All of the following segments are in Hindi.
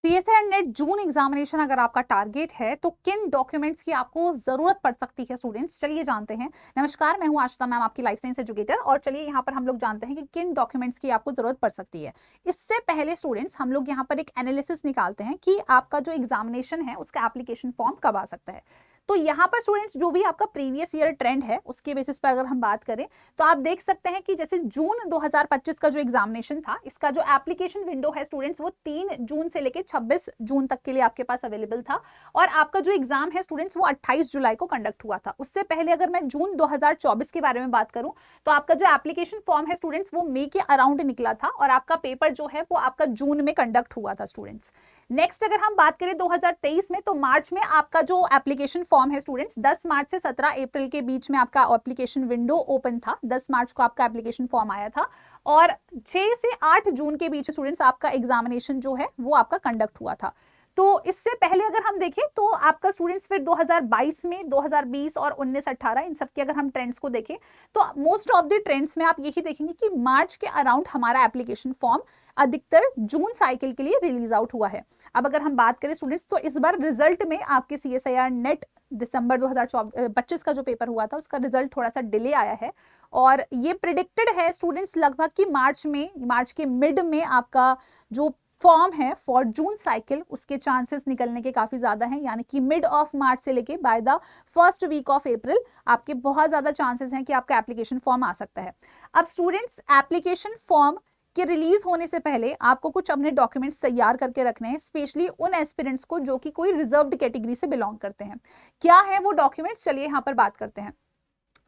सीएसईआर नेट जून एग्जामिनेशन अगर आपका टारगेट है तो किन डॉक्यूमेंट्स की आपको जरूरत पड़ सकती है स्टूडेंट्स, चलिए जानते हैं। नमस्कार, मैं हूं आशिता मैम, आपकी लाइफ साइंस एजुकेटर। और चलिए यहाँ पर हम लोग जानते हैं कि किन डॉक्यूमेंट्स की आपको जरूरत पड़ सकती है। इससे पहले स्टूडेंट्स हम लोग यहाँ पर एक एनालिसिस निकालते हैं कि आपका जो एग्जामिनेशन है उसका एप्लीकेशन फॉर्म कब आ सकता है। तो यहाँ पर स्टूडेंट्स जो भी आपका प्रीवियस ईयर ट्रेंड है उसके बेसिस पर अगर हम बात करें तो आप देख सकते हैं कि जैसे जून 2025 का जो एग्जामिनेशन था, इसका जो एप्लीकेशन विंडो है स्टूडेंट्स वो 3 जून से लेकर 26 जून तक के लिए आपके पास अवेलेबल था। और आपका जो एग्जाम है स्टूडेंट्स वो 28 जुलाई को कंडक्ट हुआ था। उससे पहले अगर मैं जून 2024 के बारे में बात करूं तो आपका जो एप्लीकेशन फॉर्म है स्टूडेंट्स वो मई के अराउंड निकला था और आपका पेपर जो है वो आपका जून में कंडक्ट हुआ था स्टूडेंट्स। नेक्स्ट अगर हम बात करें 2023 में, तो मार्च में आपका जो एप्लीकेशन फॉर्म है स्टूडेंट्स 10 मार्च से 17 अप्रैल के बीच में आपका एप्लीकेशन विंडो ओपन था। 10 मार्च को आपका एप्लीकेशन फॉर्म आया था और 6 से 8 जून के बीच स्टूडेंट्स आपका एग्जामिनेशन जो है वो आपका कंडक्ट हुआ था। तो इससे पहले अगर हम देखें तो आपका स्टूडेंट्स फिर 2022 में, 2020 और 19-18 इन सब के अगर हम ट्रेंड्स को देखें तो मोस्ट ऑफ द ट्रेंड्स में आप यही देखेंगे कि मार्च के अराउंड हमारा एप्लीकेशन फॉर्म अधिकतर जून साइकिल के लिए रिलीज आउट हुआ है। अब अगर हम बात करें स्टूडेंट्स तो इस बार रिजल्ट में आपके सीएसआईआर नेट दिसंबर 2025 का जो पेपर हुआ था उसका रिजल्ट थोड़ा सा डिले आया है और ये प्रिडिक्टेड है स्टूडेंट्स लगभग कि मार्च के मिड में आपका जो फॉर्म है फॉर जून साइकिल उसके चांसेस निकलने के काफी ज्यादा हैं, यानी कि मिड ऑफ मार्च से लेके by the first week of April आपके बहुत ज्यादा चांसेस हैं कि आपका एप्लीकेशन फॉर्म आ सकता है। अब स्टूडेंट्स एप्लीकेशन फॉर्म के रिलीज होने से पहले आपको कुछ अपने डॉक्यूमेंट्स तैयार करके रखने हैं, स्पेशली उन एस्पिरेंट्स को जो कि कोई रिजर्व्ड कैटेगरी से बिलोंग करते हैं। क्या है वो डॉक्यूमेंट्स, चलिए यहाँ पर बात करते हैं।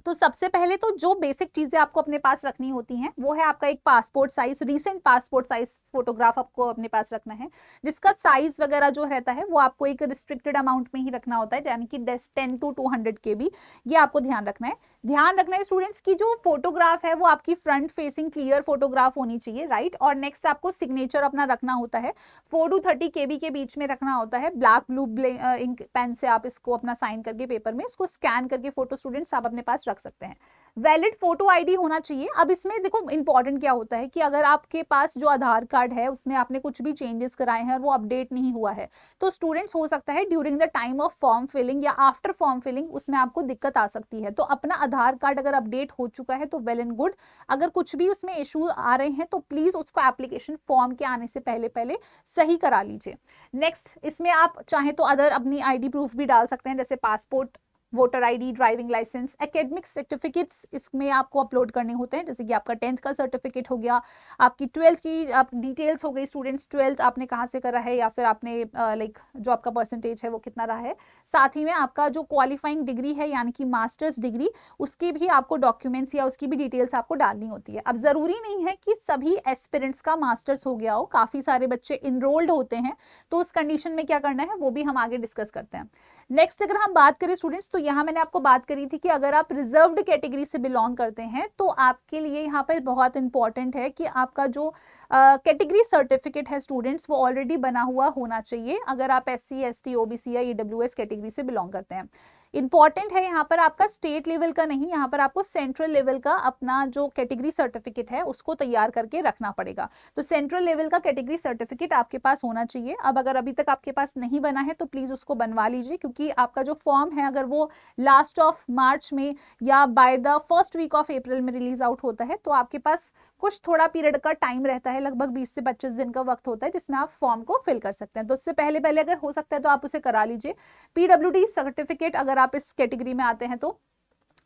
तो सबसे पहले तो जो बेसिक चीजें आपको अपने पास रखनी होती हैं वो है आपका एक passport size, recent passport size photograph आपको अपने पास रखना है, जिसका साइज वगैरह जो रहता है वो आपको एक रिस्ट्रिक्टेड अमाउंट में ही रखना होता है, यानी कि 10 to 200 KB। ये आपको ध्यान रखना है। ध्यान रखना है स्टूडेंट्स की जो फोटोग्राफ है वो आपकी फ्रंट फेसिंग क्लियर फोटोग्राफ होनी चाहिए, राइट। और नेक्स्ट आपको सिग्नेचर अपना रखना होता है, 4 to 30 KB के बीच में रखना होता है। ब्लैक ब्लू इंक पेन से आप इसको अपना साइन करके पेपर में इसको स्कैन करके फोटो स्टूडेंट्स आप अपने पास रख सकते हैं। वैलिड फोटो आईडी होना चाहिए। अब इसमें देखो इंपॉर्टेंट क्या होता है कि अगर आपके पास जो आधार कार्ड है उसमें आपने कुछ भी चेंजेस कराए हैं और वो अपडेट नहीं हुआ है तो स्टूडेंट्स हो सकता है during the time of form filling या आफ्टर फॉर्म फिलिंग उसमें आपको दिक्कत आ सकती है। तो अपना आधार कार्ड अगर अपडेट हो चुका है तो वेल एंड गुड। अगर कुछ भी उसमें इशू आ रहे हैं तो प्लीज उसको एप्लीकेशन फॉर्म के आने से पहले पहले सही करा लीजिए। नेक्स्ट इसमें आप चाहे तो अदर अपनी आईडी प्रूफ भी डाल सकते हैं, जैसे passport, voter ID, driving licence, academic certificates इसमें आपको अपलोड करने होते हैं, जैसे कि आपका 10th का सर्टिफिकेट हो गया, आपकी 12th की आप डिटेल्स हो गई स्टूडेंट्स, 12th आपने कहाँ से करा है या फिर आपने लाइक जो आपका परसेंटेज है वो कितना रहा है। साथ ही में आपका जो क्वालिफाइंग डिग्री है यानी कि मास्टर्स डिग्री, उसकी भी आपको डॉक्यूमेंट्स या उसकी भी डिटेल्स आपको डालनी होती है। अब जरूरी नहीं है कि सभी एस्पिरेंट्स का मास्टर्स हो गया हो, काफी सारे बच्चे इनरोल्ड होते हैं, तो उस कंडीशन में क्या करना है वो भी हम आगे डिस्कस करते हैं। नेक्स्ट अगर हम बात करें स्टूडेंट्स तो यहाँ मैंने आपको बात करी थी कि अगर आप रिजर्व्ड कैटेगरी से बिलोंग करते हैं तो आपके लिए यहाँ पर बहुत इंपॉर्टेंट है कि आपका जो कैटेगरी सर्टिफिकेट है स्टूडेंट्स वो ऑलरेडी बना हुआ होना चाहिए, अगर आप SC ST OBC या EWS कैटेगरी से बिलोंग करते हैं। इंपॉर्टेंट है यहाँ पर आपका स्टेट लेवल का नहीं, यहाँ पर आपको सेंट्रल लेवल का अपना जो कैटेगरी सर्टिफिकेट है उसको तैयार करके रखना पड़ेगा। तो सेंट्रल लेवल का कैटेगरी सर्टिफिकेट आपके पास होना चाहिए। अब अगर अभी तक आपके पास नहीं बना है तो प्लीज उसको बनवा लीजिए, क्योंकि आपका जो फॉर्म है अगर वो लास्ट ऑफ मार्च में या by the first week of April में रिलीज आउट होता है तो आपके पास कुछ थोड़ा पीरियड का टाइम रहता है, लगभग 20 से 25 दिन का वक्त होता है जिसमें आप फॉर्म को फिल कर सकते हैं। तो उससे पहले पहले अगर हो सकता है तो आप उसे करा लीजिए। PWD सर्टिफिकेट अगर आप इस कैटेगरी में आते हैं तो।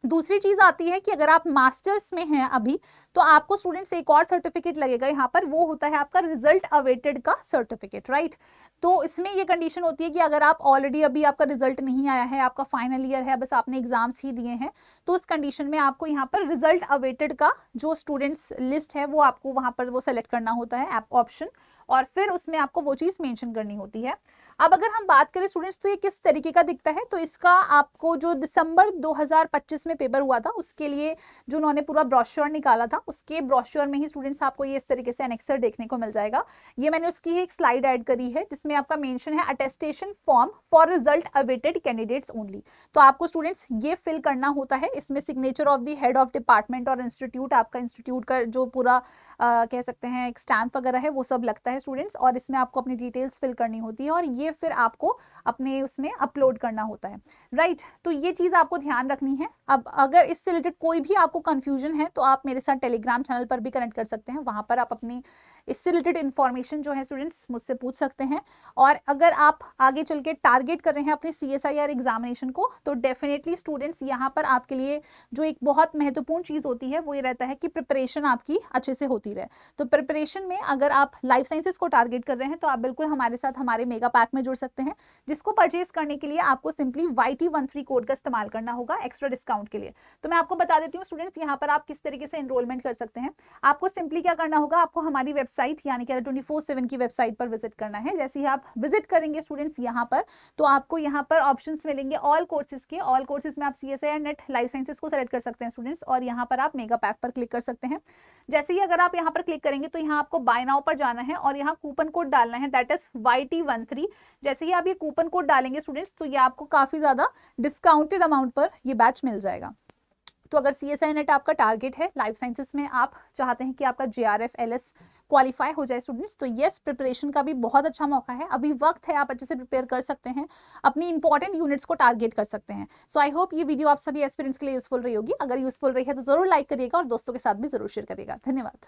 दूसरी चीज आती है कि अगर आप मास्टर्स में हैं अभी तो आपको स्टूडेंट्स एक और सर्टिफिकेट लगेगा यहाँ पर, वो होता है आपका रिजल्ट अवेटेड का सर्टिफिकेट, राइट। तो इसमें ये कंडीशन होती है कि अगर आप ऑलरेडी अभी आपका रिजल्ट नहीं आया है, आपका फाइनल ईयर है, बस आपने एग्जाम्स ही दिए हैं, तो उस कंडीशन में आपको यहाँ पर रिजल्ट अवेटेड का जो स्टूडेंट्स लिस्ट है वो आपको वहां पर वो सेलेक्ट करना होता है ऑप्शन, और फिर उसमें आपको वो चीज मेंशन करनी होती है। अब अगर हम बात करें स्टूडेंट्स तो ये किस तरीके का दिखता है, तो इसका आपको जो दिसंबर 2025 में पेपर हुआ था उसके लिए जो उन्होंने पूरा ब्रोश्योर निकाला था, उसके ब्रोश्योर में ही स्टूडेंट्स आपको ये इस तरीके से एनेक्सर देखने को मिल जाएगा। ये मैंने उसकी एक स्लाइड ऐड करी है जिसमें आपका मेंशन है attestation form for result awaited candidates only. तो आपको स्टूडेंट्स ये फिल करना होता है, इसमें signature of the head of department और इंस्टीट्यूट, आपका इंस्टीट्यूट का जो पूरा कह सकते हैं एक स्टैम्प वगैरह है वो सब लगता है स्टूडेंट्स, और इसमें आपको अपनी डिटेल्स फिल करनी होती है और ये फिर आपको अपने उसमें अपलोड करना होता है, राइट। तो ये चीज़ आपको ध्यान रखनी है। अब अगर इससे रिलेटेड कोई भी आपको कंफ्यूजन है तो आप मेरे साथ टेलीग्राम चैनल पर भी कनेक्ट कर सकते हैं, वहां पर आप अपनी इससे रिलेटेड इन्फॉर्मेशन जो है स्टूडेंट्स मुझसे पूछ सकते हैं। और अगर आप आगे चल के टारगेट कर रहे हैं अपने CSIR एग्जामिनेशन को तो डेफिनेटली स्टूडेंट्स यहाँ पर आपके लिए जो एक बहुत महत्वपूर्ण चीज़ होती है वो ये रहता है कि प्रिपरेशन आपकी अच्छे से होती रहे। तो प्रिपरेशन में अगर आप लाइफ साइंसेज को टारगेट कर रहे हैं तो आप बिल्कुल हमारे साथ हमारे मेगा पैक में जुड़ सकते हैं, जिसको परचेज करने के लिए आपको सिंपली YT13 कोड का इस्तेमाल करना होगा एक्स्ट्रा डिस्काउंट के लिए। तो मैं आपको बता देती हूँ स्टूडेंट्स यहाँ पर आप किस तरीके से एनरोलमेंट कर सकते हैं। आपको सिंपली क्या करना होगा, आपको हमारी वेबसाइट यानी कि 24/7 की वेबसाइट पर विजिट करना है। जैसे ही आप विजिट करेंगे स्टूडेंट्स यहाँ पर तो आपको यहाँ पर ऑप्शंस मिलेंगे ऑल कोर्सेज के। ऑल कोर्सेज में आप CSIR नेट लाइफ साइंसेज को सेलेक्ट कर सकते हैं स्टूडेंट्स, और यहाँ पर आप मेगा पैक पर क्लिक कर सकते हैं। जैसे ही अगर आप यहाँ पर क्लिक करेंगे तो यहाँ आपको बाय नाउ पर जाना है और यहाँ कूपन कोड डालना है, दैट इज YT13। जैसे ही आप ये कूपन कोड डालेंगे स्टूडेंट्स तो ये आपको काफी ज्यादा डिस्काउंटेड अमाउंट पर ये बैच मिल जाएगा। तो अगर CSIR नेट आपका टारगेट है, लाइफ साइंसेस में आप चाहते हैं कि आपका JRF LS क्वालिफाई हो जाए स्टूडेंट्स, तो यस प्रिपरेशन का भी बहुत अच्छा मौका है, अभी वक्त है, आप अच्छे से प्रिपेयर कर सकते हैं, अपनी इंपॉर्टेंट यूनिट्स को टारगेट कर सकते हैं। सो आई होप ये वीडियो आप सभी एस्पिरेंट्स के लिए यूजफुल रही होगी। अगर यूजफुल रही है तो जरूर लाइक करिएगा और दोस्तों के साथ भी जरूर शेयर करिएगा। धन्यवाद।